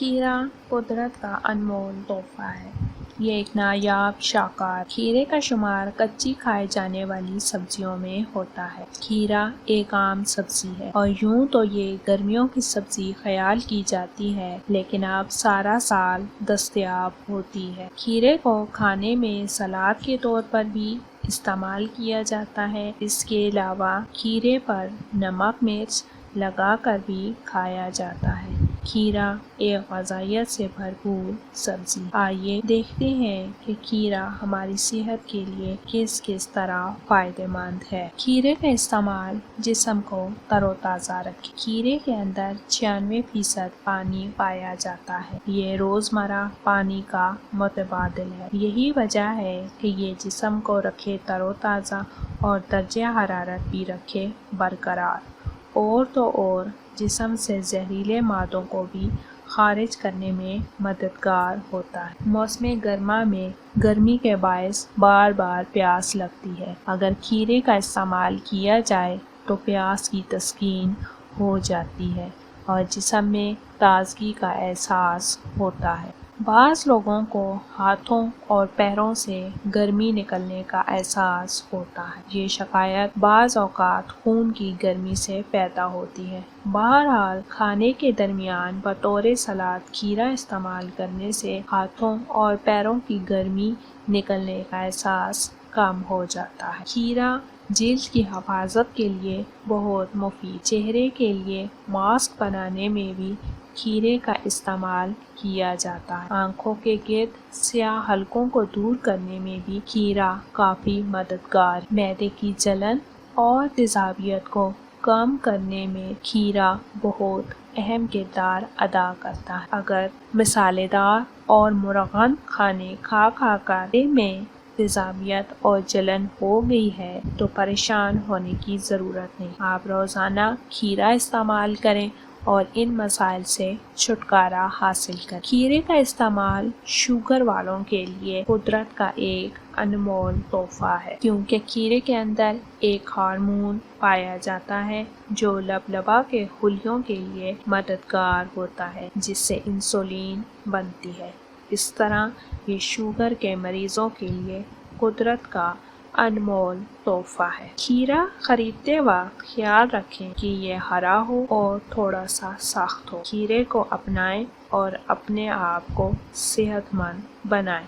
کھیرا قدرت کا انمول تحفہ ہے۔ یہ ایک نایاب شاہکار کھیرے کا شمار کچی کھائے جانے والی سبزیوں میں ہوتا ہے۔ کھیرا ایک عام سبزی ہے اور یوں تو یہ گرمیوں کی سبزی خیال کی جاتی ہے، لیکن اب سارا سال دستیاب ہوتی ہے۔ کھیرے کو کھانے میں سلاد کے طور پر بھی استعمال کیا جاتا ہے۔ اس کے علاوہ کھیرے پر نمک مرچ لگا کر بھی کھایا جاتا ہے۔ کھیرا ایک غذائیت سے بھرپور سبزی۔ آئیے دیکھتے ہیں کہ کھیرا ہماری صحت کے لیے کس طرح فائدہ مند ہے۔ کھیرے کا استعمال جسم کو تر و تازہ رکھے۔ کھیرے کے اندر 96% پانی پایا جاتا ہے۔ یہ روزمرہ پانی کا متبادل ہے۔ یہی وجہ ہے کہ یہ جسم کو رکھے تر و تازہ اور درجہ حرارت بھی رکھے برقرار، اور تو اور جسم سے زہریلے مادوں کو بھی خارج کرنے میں مددگار ہوتا ہے۔ موسم گرما میں گرمی کے باعث بار بار پیاس لگتی ہے۔ اگر کھیرے کا استعمال کیا جائے تو پیاس کی تسکین ہو جاتی ہے اور جسم میں تازگی کا احساس ہوتا ہے۔ بعض لوگوں کو ہاتھوں اور پیروں سے گرمی نکلنے کا احساس ہوتا ہے۔ یہ شکایت بعض اوقات خون کی گرمی سے پیدا ہوتی ہے۔ بہرحال کھانے کے درمیان بطور سلاد کھیرا استعمال کرنے سے ہاتھوں اور پیروں کی گرمی نکلنے کا احساس کم ہو جاتا ہے۔ کھیرا جلد کی حفاظت کے لیے بہت مفید۔ چہرے کے لیے ماسک بنانے میں بھی کھیرے کا استعمال کیا جاتا ہے۔ آنکھوں کے گرد سیاہ حلقوں کو دور کرنے میں بھی کھیرا کافی مددگار ہے۔ معدے کی جلن اور تیزابیت کو کم کرنے میں کھیرا بہت اہم کردار ادا کرتا ہے۔ اگر مسالے دار اور مرغن کھانے کھا کر معدے میں تیزابیت اور جلن ہو گئی ہے تو پریشان ہونے کی ضرورت نہیں۔ آپ روزانہ کھیرا استعمال کریں اور ان مسائل سے چھٹکارا حاصل کریں۔ کھیرے کا استعمال شوگر والوں کے لیے قدرت کا ایک انمول تحفہ ہے، کیونکہ کھیرے کے اندر ایک ہارمون پایا جاتا ہے جو لبلبا کے خلیوں کے لیے مددگار ہوتا ہے، جس سے انسولین بنتی ہے۔ اس طرح یہ شوگر کے مریضوں کے لیے قدرت کا انمول تحفہ ہے۔ کھیرا خریدتے وقت خیال رکھیں کہ یہ ہرا ہو اور تھوڑا سا سخت ہو۔ کھیرے کو اپنائیں اور اپنے آپ کو صحت مند بنائیں۔